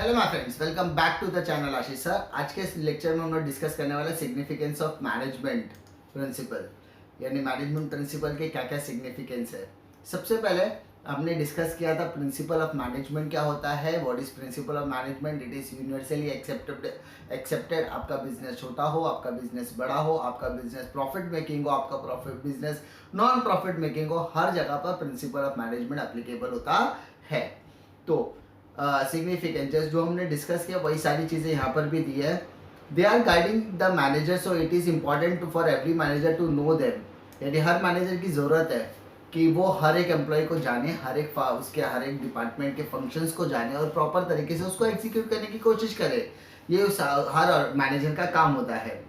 Hello my friends, welcome back to the channel Ashish sir. आज के इस लेक्चर में हम लोग डिस्कस करने वाले सिग्निफिकेंस ऑफ मैनेजमेंट प्रिंसिपल, यानी मैनेजमेंट प्रिंसिपल के क्या क्या सिग्निफिकेंस है। सबसे पहले हमने डिस्कस किया था प्रिंसिपल ऑफ मैनेजमेंट क्या होता है। What is principal of management? It is universally accepted. आपका बिजनेस छोटा हो, आपका बिजनेस बड़ा हो, आपका बिजनेस प्रॉफिट मेकिंग हो, आपका profit business non profit making हो, हर जगह पर प्रिंसिपल ऑफ मैनेजमेंट एप्लीकेबल होता है। तो सिग्निफिकेंसेस जो हमने डिस्कस किया वही सारी चीज़ें यहाँ पर भी दी है। They are guiding the manager, so it is important for every manager to know them. यानी हर मैनेजर की ज़रूरत है कि वो हर एक एम्प्लॉय को जाने, हर एक डिपार्टमेंट के फंक्शंस को जाने और प्रॉपर तरीके से उसको एग्जीक्यूट करने की कोशिश करे। ये हर मैनेजर का काम होता है।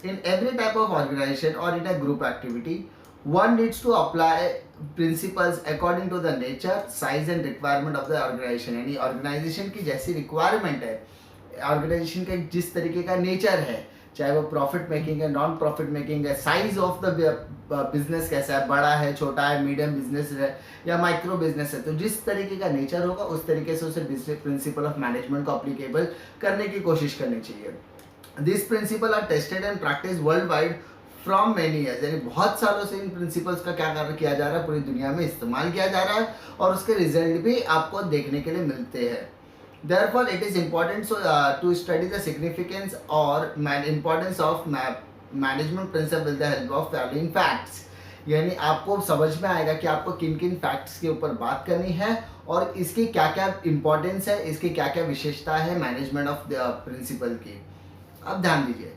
In every type of organisation और in a group activity one needs to apply principles according to the nature, size and requirement of the organization। यानी ऑर्गेनाइजेशन की जैसी रिक्वायरमेंट है, ऑर्गेनाइजेशन का जिस तरीके का नेचर है, चाहे वो प्रॉफिट मेकिंग है, नॉन प्रॉफिट मेकिंग है, साइज ऑफ द बिजनेस कैसा है, बड़ा है, छोटा है, मीडियम बिजनेस है या माइक्रो बिजनेस है, तो जिस तरीके का नेचर होगा उस तरीके से उसे प्रिंसिपल ऑफ मैनेजमेंट को अप्लीकेबल करने की कोशिश करनी चाहिए। This principle are tested and practice world wide from many years. यानी बहुत सालों से इन प्रिंसिपल्स का क्या कार्य किया जा रहा है, पूरी दुनिया में इस्तेमाल किया जा रहा है और उसके रिजल्ट भी आपको देखने के लिए मिलते हैं। Therefore, it is important to study the significance or importance of management principle with the help of following facts। यानी आपको समझ में आएगा कि आपको किन किन फैक्ट्स के ऊपर बात करनी है और इसकी क्या क्या इंपॉर्टेंस है, इसकी क्या क्या विशेषता है मैनेजमेंट ऑफ द प्रिंसिपल की। अब ध्यान दीजिए,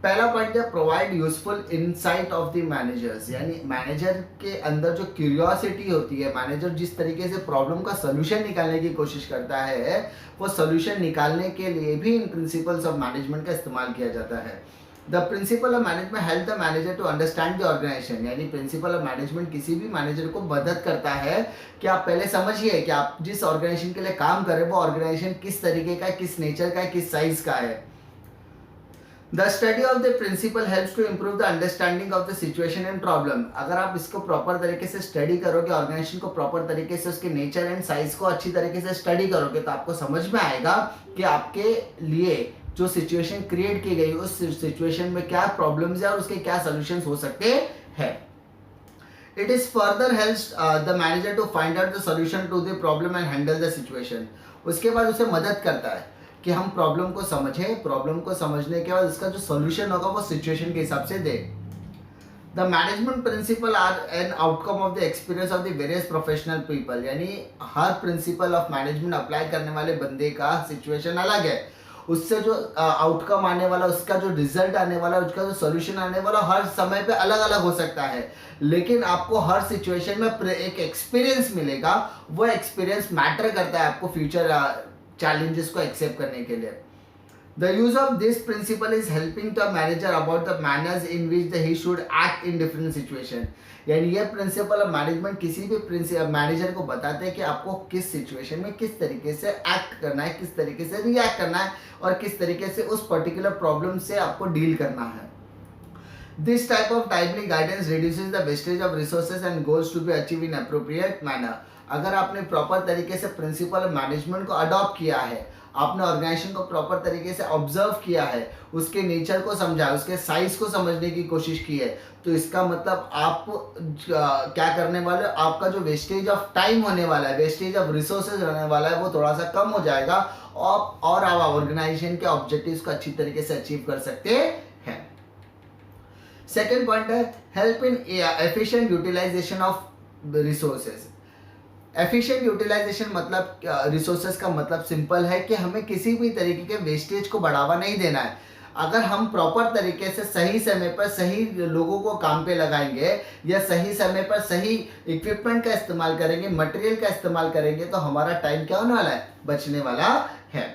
पहला पॉइंट है provide useful insight of the managers. यानी मैनेजर के अंदर जो क्यूरियोसिटी होती है, मैनेजर जिस तरीके से प्रॉब्लम का सोल्यूशन निकालने की कोशिश करता है, वो सोल्यूशन निकालने के लिए भी इन प्रिंसिपल्स ऑफ मैनेजमेंट का इस्तेमाल किया जाता है। The principle of management help the manager to understand the organisation. यानी प्रिंसिपल ऑफ मैनेजमेंट किसी भी मैनेजर को मदद करता है कि आप पहले समझिए कि आप जिस ऑर्गेनाइजेशन के लिए काम कर रहे हैं वो ऑर्गेनाइजेशन किस तरीके का, किस नेचर का, किस साइज का है। The study of the principle helps to improve the understanding of the situation and problem। अगर आप इसको प्रॉपर तरीके से स्टडी करोगे, ऑर्गेनाइजेशन को प्रॉपर तरीके से उसके नेचर एंड साइज को अच्छी तरीके से स्टडी करोगे, तो आपको समझ में आएगा कि आपके लिए जो सिचुएशन क्रिएट की गई उस सिचुएशन में क्या प्रॉब्लम्स है और उसके क्या सॉल्यूशंस हो सकते हैं। It is further helps the manager to find out the solution to the problem and handle the situation। उसके बाद उसे मदद करता है कि हम प्रॉब्लम को समझें, प्रॉब्लम को समझने के बाद उसका जो सॉल्यूशन होगा वो सिचुएशन के हिसाब से दे। The management principle are an outcome of the experience of the various professional people. यानी हर प्रिंसिपल ऑफ मैनेजमेंट अप्लाई करने वाले बंदे का सिचुएशन अलग है, उससे जो आउटकम आने वाला, उसका जो रिजल्ट आने वाला, उसका जो सॉल्यूशन आने वाला हर समय पे अलग अलग हो सकता है, लेकिन आपको हर सिचुएशन में एक एक्सपीरियंस मिलेगा। वो एक्सपीरियंस मैटर करता है आपको फ्यूचर चैलेंजेस को एक्सेप्ट करने के लिए। The use of this principle is helping the manager about the manners in which he should act in different situation. यानी ये प्रिंसिपल ऑफ मैनेजमेंट किसी भी मैनेजर को बताते हैं कि आपको किस सिचुएशन में किस तरीके से एक्ट करना है, किस तरीके से रिएक्ट करना है और किस तरीके से उस पर्टिकुलर प्रॉब्लम से आपको डील करना है। This type of timely guidance reduces the wastage of resources and goals to be achieved in appropriate manner। अगर आपने प्रॉपर तरीके से प्रिंसिपल मैनेजमेंट को अडॉप्ट किया है, आपने ऑर्गेनाइजेशन को प्रॉपर तरीके से ऑब्जर्व किया है, उसके नेचर को समझा, उसके साइज को समझने की कोशिश की है, तो इसका मतलब आप क्या करने वाले हो, आपका जो वेस्टेज ऑफ टाइम होने वाला है, वेस्टेज ऑफ रिसोर्सेज रहने वाला है, वो थोड़ा सा कम हो जाएगा और आप ऑर्गेनाइजेशन के ऑब्जेक्टिव्स को अच्छी तरीके से अचीव कर सकते हैं। सेकेंड पॉइंट है help in efficient utilisation of resources. Efficient utilisation मतलब रिसोर्सेज का मतलब सिंपल है कि हमें किसी भी तरीके के वेस्टेज को बढ़ावा नहीं देना है। अगर हम प्रॉपर तरीके से सही समय पर सही लोगों को काम पे लगाएंगे या सही समय पर सही इक्विपमेंट का इस्तेमाल करेंगे, मटेरियल का इस्तेमाल करेंगे, तो हमारा टाइम क्या होने वाला है, बचने वाला है।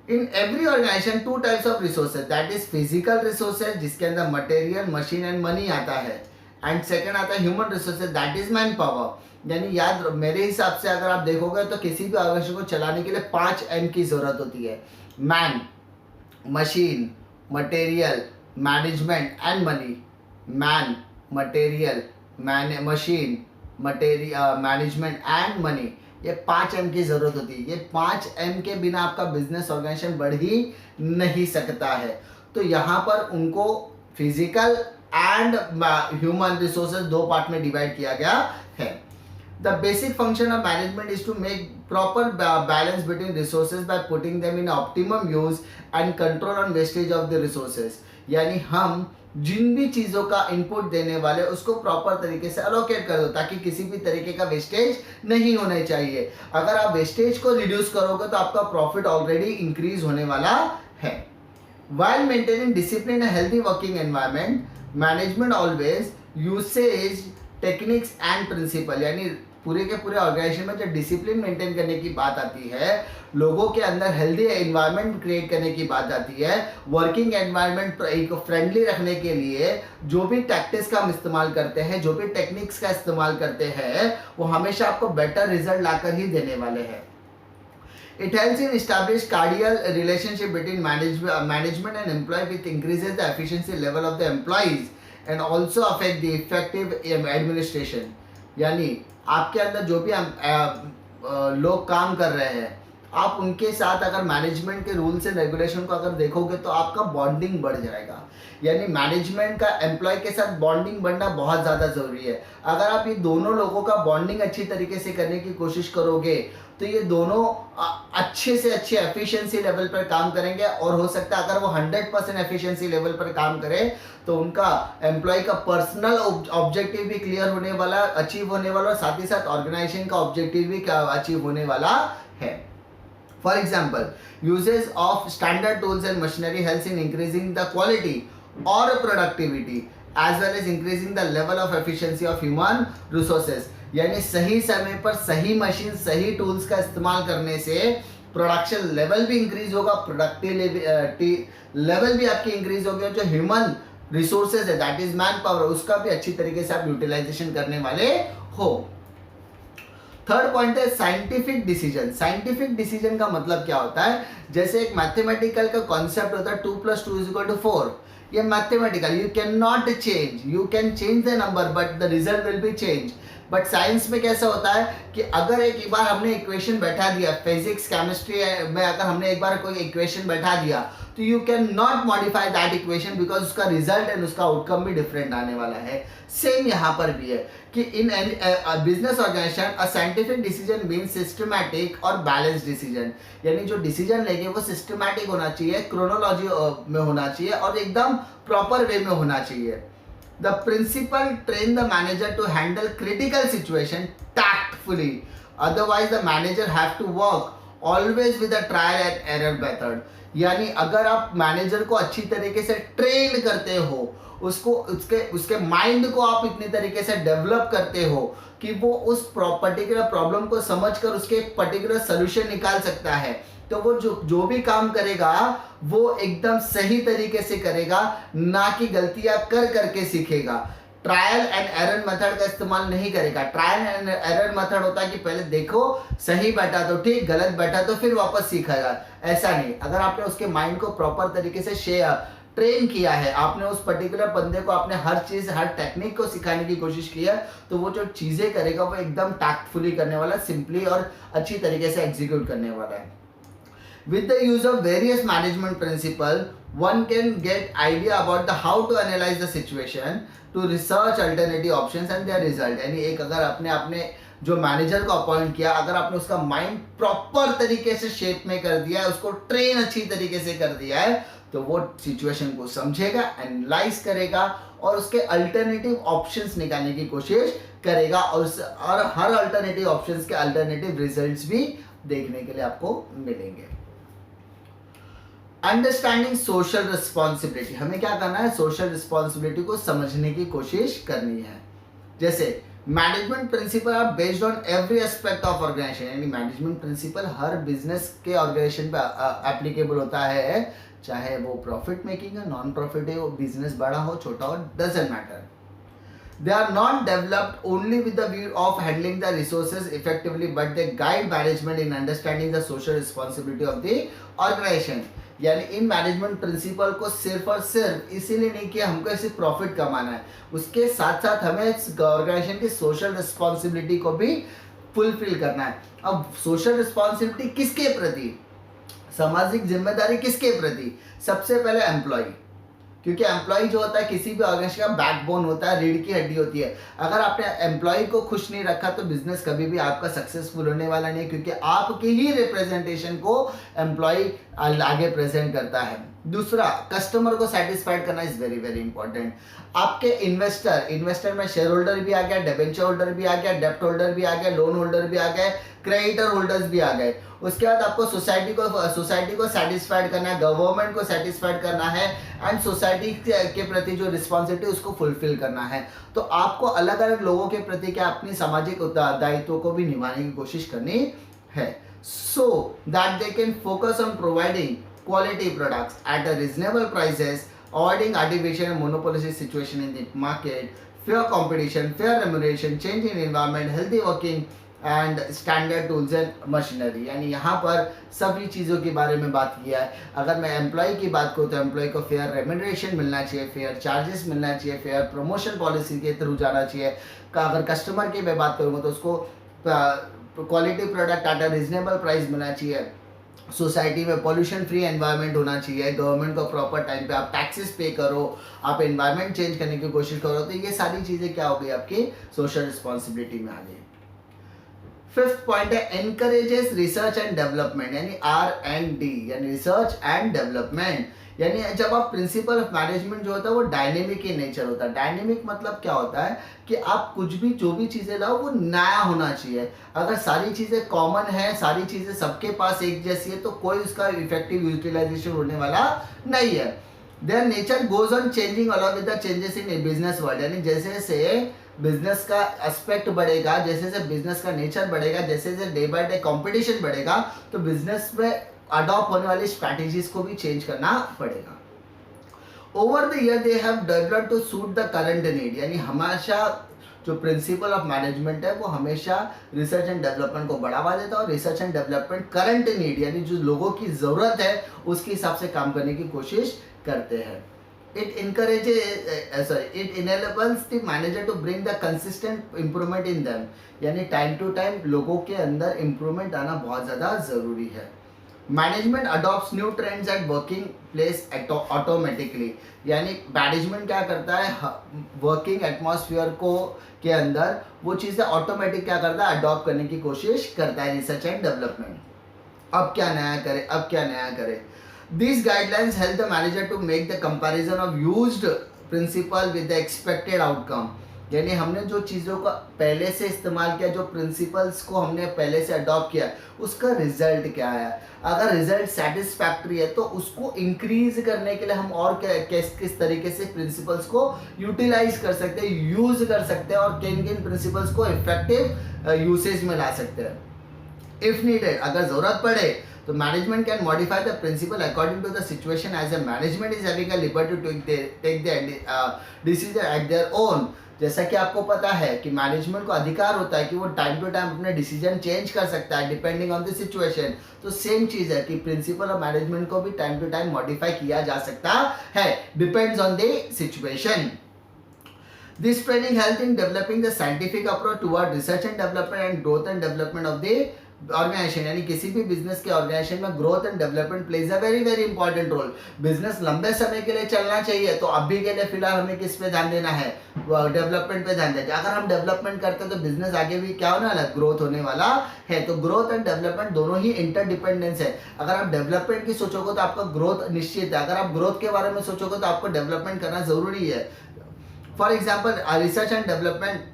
In every organisation two types of resources, that is physical resources जिसके अंदर मटेरियल, मशीन एंड मनी आता है, एंड सेकंड आता है human resources, that is man power. यानी याद, मेरे हिसाब से अगर आप देखोगे तो किसी भी ऑर्गेनाइजेशन को चलाने के लिए 5 M की जरूरत होती है। Man, machine, material, management and money. Man, material, machine, management and money. ये 5M की जरूरत होती है। ये 5M के बिना आपका बिजनेस ऑर्गेनाइजेशन बढ़ ही नहीं सकता है। तो यहाँ पर उनको फिजिकल एंड ह्यूमन रिसोर्सेज दो पार्ट में डिवाइड किया गया है। The basic function of management is to make proper balance between resources by putting them in optimum use and control on wastage of the resources। यानी हम जिन भी चीज़ों का इनपुट देने वाले उसको प्रॉपर तरीके से अलोकेट कर दो ताकि किसी भी तरीके का वेस्टेज नहीं होना चाहिए। अगर आप वेस्टेज को रिड्यूस करोगे तो आपका प्रॉफिट ऑलरेडी इंक्रीज होने वाला है। While maintaining discipline and healthy working environment, management always uses techniques and principle, यानी पूरे के पूरे ऑर्गेनाइजेशन में जब डिसिप्लिन मेंटेन करने की बात आती है, लोगों के अंदर हेल्दी एनवायरनमेंट क्रिएट करने की बात आती है, वर्किंग एनवायरनमेंट एक फ्रेंडली रखने के लिए जो भी टैक्टिक्स का हम इस्तेमाल करते हैं, जो भी टेक्निक्स का इस्तेमाल करते हैं, वो हमेशा आपको बेटर रिजल्ट लाकर ही देने वाले हैं। It helps in establish cordial relationship between management and employee, which increases the efficiency level of the employees and also affect the effective administration। यानी आपके अंदर जो भी लोग काम कर रहे हैं, आप उनके साथ अगर मैनेजमेंट के रूल्स एंड रेगुलेशन को अगर देखोगे तो आपका बॉन्डिंग बढ़ जाएगा। यानी मैनेजमेंट का एम्प्लॉय के साथ बॉन्डिंग बढ़ना बहुत ज़्यादा ज़रूरी है। अगर आप ये दोनों लोगों का बॉन्डिंग अच्छी तरीके से करने की कोशिश करोगे तो ये दोनों अच्छे से अच्छे एफिशिएंसी लेवल पर काम करेंगे, और हो सकता है अगर वो 100% एफिशिएंसी लेवल पर काम करे तो उनका एम्प्लॉय का पर्सनल ऑब्जेक्टिव भी क्लियर होने वाला, अचीव होने वाला, और साथ ही साथ ऑर्गेनाइजेशन का ऑब्जेक्टिव भी अचीव होने वाला है। For example, uses of standard tools and machinery helps in increasing the quality और productivity as well as increasing the level of efficiency of human resources. यानी सही समय पर सही मशीन, सही टूल्स का इस्तेमाल करने से प्रोडक्शन लेवल भी इंक्रीज होगा, प्रोडक्टिविटी लेवल भी आपकी इंक्रीज होगी, और जो ह्यूमन रिसोर्सेज है दैट इज मैन पावर, उसका भी अच्छी तरीके से आप यूटिलाइजेशन करने वाले हो। थर्ड पॉइंट है साइंटिफिक डिसीजन। साइंटिफिक डिसीजन का मतलब क्या होता है? जैसे एक मैथमेटिकल का कॉन्सेप्ट होता है 2 + 2 = 4। ये mathematical, you can not change, you can change the number but the result will be change. But science में कैसा होता है कि अगर एक बार हमने इक्वेशन बैठा दिया, फिजिक्स केमिस्ट्री में अगर हमने एक बार कोई इक्वेशन बैठा दिया तो you can not modify that equation because उसका रिजल्ट एंड उसका आउटकम भी डिफरेंट आने वाला है। सेम यहाँ पर भी है कि in business organisation a scientific decision mean systematic और बैलेंस डिसीजन। यानी जो डिसीजन लेंगे वो सिस्टमैटिक होना चाहिए, क्रोनोलॉजी में होना चाहिए और एकदम प्रॉपर वे में होना चाहिए। The principal train the manager to handle critical situation tactfully. Otherwise, the manager have to work always with a trial and error method. यानी अगर आप मैनेजर को अच्छी तरीके से ट्रेन करते हो, उसको उसके माइंड को आप इतनी तरीके से डेवलप करते हो कि वो उस पर्टिकुलर प्रॉब्लम को समझकर उसके एक पर्टिकुलर सोल्यूशन निकाल सकता है, तो वो जो भी काम करेगा वो एकदम सही तरीके से करेगा, ना कि गलतियां कर करके सीखेगा। ट्रायल एंड एरर मेथड का इस्तेमाल नहीं करेगा। ट्रायल एंड एरर मेथड होता है कि पहले देखो, सही बैठा तो ठीक, गलत बैठा तो फिर वापस सीखेगा। ऐसा नहीं, अगर आपने उसके माइंड को प्रॉपर तरीके से ट्रेन किया है, आपने उस पर्टिकुलर बंदे को आपने हर चीज, हर टेक्निक को सिखाने की कोशिश की है, तो वो जो चीजें करेगा वो एकदम टैक्टफुली करने वाला, सिंपली और अच्छी तरीके से एग्जीक्यूट करने वाला है। With the use of various management principles, one can get idea about the how to analyze the situation, to research alternative options and their result। यानी एक अगर आपने जो मैनेजर को अपॉइंट किया, अगर आपने उसका माइंड प्रॉपर तरीके से शेप में कर दिया है, उसको ट्रेन अच्छी तरीके से कर दिया है, तो वो सिचुएशन को समझेगा, एनालाइज करेगा और उसके अल्टरनेटिव ऑप्शंस निकालने की कोशिश करेगा, और हर अल्टरनेटिव ऑप्शंस के अल्टरनेटिव रिजल्ट्स भी देखने के लिए आपको मिलेंगे। अंडरस्टैंडिंग सोशल रिस्पॉन्सिबिलिटी, हमें क्या करना है? सोशल रिस्पॉन्सिबिलिटी को समझने की कोशिश करनी है। जैसे management principle are based on every aspect of organisation. यानी मैनेजमेंट प्रिंसिपल हर बिजनेस के ऑर्गेनाइजेशन पे एप्लीकेबल होता है, चाहे वो प्रॉफिट मेकिंग है, नॉन प्रॉफिट है, वो बिजनेस बड़ा हो छोटा हो, doesn't matter. They are not developed only with the view of handling the resources effectively, but they guide management in understanding the social responsibility of the organization। यानी in management principal को सिर्फ और सिर्फ इसीलिए नहीं कि हमको सिर्फ प्रॉफिट कमाना है, उसके साथ साथ हमें ऑर्गेनाइजेशन की सोशल रिस्पॉन्सिबिलिटी को भी फुलफिल करना है। अब सोशल रिस्पॉन्सिबिलिटी किसके प्रति, सामाजिक जिम्मेदारी किसके प्रति, सबसे पहले एम्प्लॉय, क्योंकि एम्प्लॉय जो होता है किसी भी ऑर्गेनाइजेशन का बैकबोन होता है, रीढ़ की हड्डी होती है। अगर आपने एम्प्लॉय को खुश नहीं रखा तो बिजनेस कभी भी आपका सक्सेसफुल होने वाला नहीं है, क्योंकि आपके ही रिप्रेजेंटेशन को एम्प्लॉय आगे प्रेजेंट करता है। दूसरा, कस्टमर को सेटिस्फाइड करना इज वेरी वेरी इंपॉर्टेंट। आपके इन्वेस्टर में शेयर होल्डर भी आ गया, डिबेंचर होल्डर भी आ गया, डेप्ट होल्डर भी आ गया, लोन होल्डर भी आ गए, क्रेडिटर होल्डर्स भी आ गए। उसके बाद आपको सोसाइटी को सेटिस्फाइड करना है, गवर्नमेंट को सेटिस्फाइड करना है, एंड सोसाइटी के प्रति जो रिस्पॉन्सिबिलिटी उसको फुलफिल करना है। तो आपको अलग अलग लोगों के प्रति क्या अपनी सामाजिक दायित्वों को भी निभाने की कोशिश करनी है, so that they can focus on providing quality products at a reasonable prices, avoiding artificial and monopolistic situation in the market, fair competition, fair remuneration, change in environment, healthy working and standard tools and machinery। यानी यहाँ पर सभी चीज़ों के बारे में बात किया है। अगर मैं एम्प्लॉय की बात करूँ तो एम्प्लॉय को फेयर रेम्यूनरेशन मिलना चाहिए, फेयर चार्जेस मिलना चाहिए, फेयर प्रमोशन पॉलिसी के थ्रू जाना चाहिए। अगर कस्टमर की मैं बात करूँगा तो उसको quality product at a reasonable price मिलना चाहिए। सोसाइटी में पॉल्यूशन फ्री एनवायरनमेंट होना चाहिए, गवर्नमेंट को प्रॉपर टाइम पे आप टैक्सेस पे करो, आप एनवायरनमेंट चेंज करने की कोशिश करो। तो ये सारी चीज़ें क्या हो गई, आपकी सोशल रिस्पॉन्सिबिलिटी में आ गई। फिफ्थ पॉइंट है एनकरेजेस रिसर्च एंड डेवलपमेंट, यानी R&D, यानी रिसर्च एंड डेवलपमेंट। यानी जब आप प्रिंसिपल ऑफ मैनेजमेंट जो होता है वो डायनेमिक इन नेचर होता है। डायनेमिक मतलब क्या होता है कि आप कुछ भी जो भी चीज़ें लाओ वो नया होना चाहिए। अगर सारी चीज़ें कॉमन है, सारी चीज़ें सबके पास एक जैसी है, तो कोई उसका इफेक्टिव यूटिलाइजेशन होने वाला नहीं है। Their nature goes on changing along with the changes in business world, यानी जैसे जैसे बिजनेस का एस्पेक्ट बढ़ेगा, जैसे जैसे बिजनेस का नेचर बढ़ेगा, जैसे जैसे डे बाय डे कंपटीशन बढ़ेगा, तो बिजनेस में अडॉप्ट होने वाली स्ट्रैटेजीज को भी चेंज करना पड़ेगा। Over the year they have developed to suit the current need, यानी हमेशा जो प्रिंसिपल ऑफ मैनेजमेंट है वो हमेशा रिसर्च एंड डेवलपमेंट को बढ़ावा देता है, और research and development current need यानी जो लोगों की ज़रूरत है उसके हिसाब से काम करने की कोशिश करते हैं। It enables the manager to bring the consistent improvement in them, यानी टाइम टू टाइम लोगों के अंदर इम्प्रूवमेंट आना बहुत ज़्यादा ज़रूरी है। Management adopts new trends at working place automatically, यानी मैनेजमेंट क्या करता है, वर्किंग एटमॉस्फेयर को के अंदर वो चीज़ें ऑटोमेटिक क्या करता है, अडॉप्ट करने की कोशिश करता है। रिसर्च एंड डेवलपमेंट, अब क्या नया करे, अब क्या नया करे। These guidelines help the manager to make the comparison of used principle with the expected outcome, यानी हमने जो चीज़ों का पहले से इस्तेमाल किया, जो प्रिंसिपल्स को हमने पहले से अडॉप्ट किया, उसका रिजल्ट क्या है। अगर रिजल्ट सेटिस्फैक्ट्री है तो उसको इंक्रीज करने के लिए हम और किस तरीके से प्रिंसिपल्स को यूटिलाइज कर सकते हैं, यूज कर सकते हैं, और किन किन प्रिंसिपल्स को इफेक्टिव यूसेज में ला सकते हैं। इफ नीडेड, अगर ज़रूरत पड़े तो management can modify the principle according to the situation, as a management is having a liberty to take the decision at their own. जैसा कि आपको पता है कि मैनेजमेंट को अधिकार होता है कि वो टाइम टू टाइम अपने डिसीजन चेंज कर सकता है डिपेंडिंग ऑन द सिचुएशन। तो सेम चीज़ है कि प्रिंसिपल ऑफ मैनेजमेंट को भी टाइम टू टाइम मॉडिफाई किया जा सकता है, depends on the situation. This training helps in developing the scientific approach toward research and development and growth and development of the organisation, यानी किसी भी बिजनेस के ऑर्गेनाइजेशन में growth and development plays a very very important role. Business लंबे समय के लिए चलना चाहिए, तो अभी के लिए फिलहाल हमें किस पे ध्यान देना है, डेवलपमेंट पे ध्यान देना। अगर हम डेवलपमेंट करते हैं तो बिजनेस आगे भी क्या होने वाला है, ग्रोथ होने वाला है। तो ग्रोथ एंड डेवलपमेंट दोनों ही इंटरडिपेंडेंस है। अगर आप डेवलपमेंट की सोचोगे तो आपका ग्रोथ निश्चित है, अगर आप ग्रोथ के बारे में सोचोगे तो आपको डेवलपमेंट करना जरूरी है। For example research and development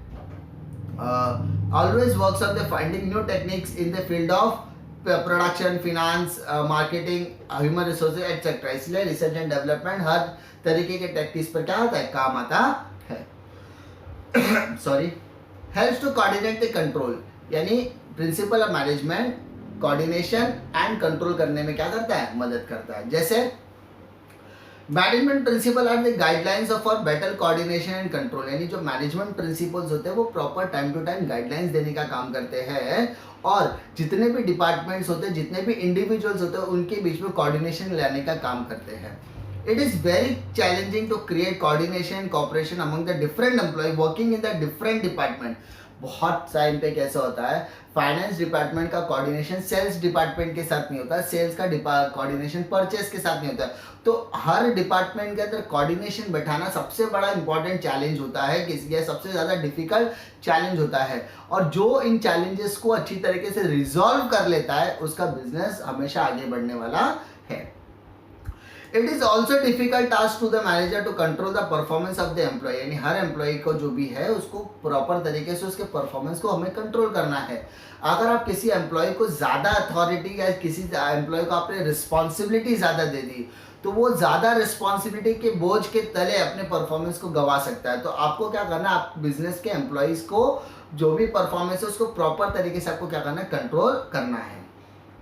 always works on the finding new techniques in the field of production, finance, marketing, human resources etc. इसलिए रिसर्च एंड डेवलपमेंट हर तरीके के टेक्निक्स पर क्या होता है, काम आता है। Sorry, helps to coordinate the control, यानी principle of management coordination and control करने में क्या करता है, मदद करता है। जैसे management principle are the guidelines for better coordination and control, यानी जो मैनेजमेंट प्रिंसिपल्स होते हैं वो proper time to time guidelines देने का काम करते हैं, और जितने भी डिपार्टमेंट्स होते हैं, जितने भी इंडिविजुअल्स होते हैं, उनके बीच में कोऑर्डिनेशन लाने का काम करते हैं। It is very challenging to create coordination and cooperation among the different employees working in the different department. बहुत टाइम पे कैसा होता है, फाइनेंस डिपार्टमेंट का कोऑर्डिनेशन सेल्स डिपार्टमेंट के साथ नहीं होता, सेल्स का कोऑर्डिनेशन परचेस के साथ नहीं होता है। तो हर डिपार्टमेंट के अंदर कोऑर्डिनेशन बैठाना सबसे बड़ा इंपॉर्टेंट चैलेंज होता है, किसी या सबसे ज़्यादा डिफिकल्ट चैलेंज होता है। और जो इन चैलेंजेस को अच्छी तरीके से रिजॉल्व कर लेता है उसका बिजनेस हमेशा आगे बढ़ने वाला है। It is also difficult task to the manager to control the performance of the employee, यानी हर एम्प्लॉय को जो भी है उसको प्रॉपर तरीके से उसके परफॉर्मेंस को हमें कंट्रोल करना है। अगर आप किसी एम्प्लॉय को ज़्यादा अथॉरिटी या किसी एम्प्लॉय को आपने रिस्पॉन्सिबिलिटी ज़्यादा दे दी तो वो ज़्यादा रिस्पॉन्सिबिलिटी के बोझ के तले अपने परफॉर्मेंस को गंवा सकता है। तो आपको क्या करना है, आप बिजनेस के एम्प्लॉयज़ को जो भी परफॉर्मेंस है उसको प्रॉपर तरीके से आपको क्या करना है, कंट्रोल करना है।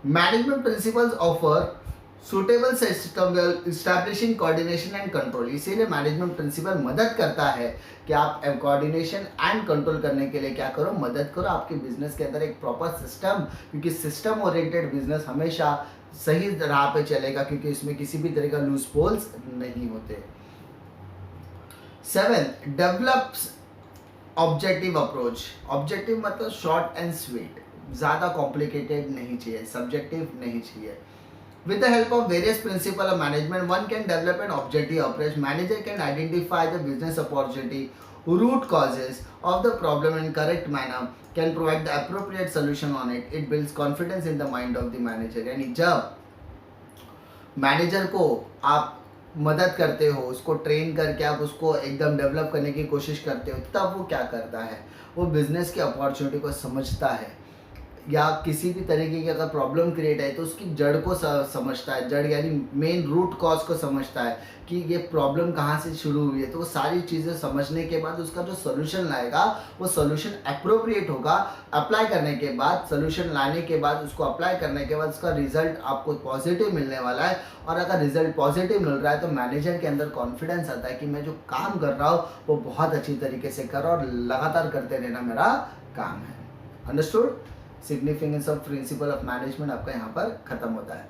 Management principles offer suitable system establishing coordination and control, इसीलिए मैनेजमेंट प्रिंसिपल मदद करता है कि आप कोऑर्डिनेशन एंड कंट्रोल करने के लिए क्या करो, मदद करो आपके बिजनेस के अंदर एक प्रॉपर सिस्टम, क्योंकि सिस्टम ओरिएंटेड बिजनेस हमेशा सही राह पे चलेगा क्योंकि इसमें किसी भी तरह का लूज पोल्स नहीं होते। 7 डेवलप्स ऑब्जेक्टिव अप्रोच। ऑब्जेक्टिव मतलब शॉर्ट एंड स्वीट, ज़्यादा कॉम्प्लिकेटेड नहीं चाहिए, सब्जेक्टिव नहीं चाहिए। With the help of various principles of management, one can develop an objective approach. Manager can identify the business opportunity, root causes of the problem in correct manner, can provide the appropriate solution on it. It builds confidence in the mind of the manager. यानी जब manager को आप मदद करते हो, उसको train करके आप उसको एकदम डेवलप करने की कोशिश करते हो, तब वो क्या करता है, वो बिजनेस की अपॉर्चुनिटी को समझता है या किसी भी तरीके की अगर प्रॉब्लम क्रिएट है तो उसकी जड़ को समझता है, जड़ यानी मेन रूट कॉज को समझता है कि ये प्रॉब्लम कहाँ से शुरू हुई है। तो वो सारी चीज़ें समझने के बाद उसका जो सोल्यूशन लाएगा वो सोल्यूशन अप्रोप्रिएट होगा। अप्लाई करने के बाद, सोल्यूशन लाने के बाद, उसको अप्लाई करने के बाद उसका रिजल्ट आपको पॉजिटिव मिलने वाला है। और अगर रिजल्ट पॉजिटिव मिल रहा है तो मैनेजर के अंदर कॉन्फिडेंस आता है कि मैं जो काम कर रहा हूँ वो बहुत अच्छी तरीके से कर रहा हूँ और लगातार करते रहना मेरा काम है। Understood? Significance of principal of management आपका यहाँ पर खत्म होता है।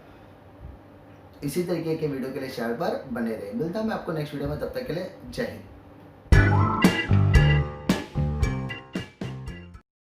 इसी तरीके के वीडियो के लिए चैनल पर बने रहे। मिलता हूं मैं आपको नेक्स्ट वीडियो में, तब तक के लिए जय हिंद।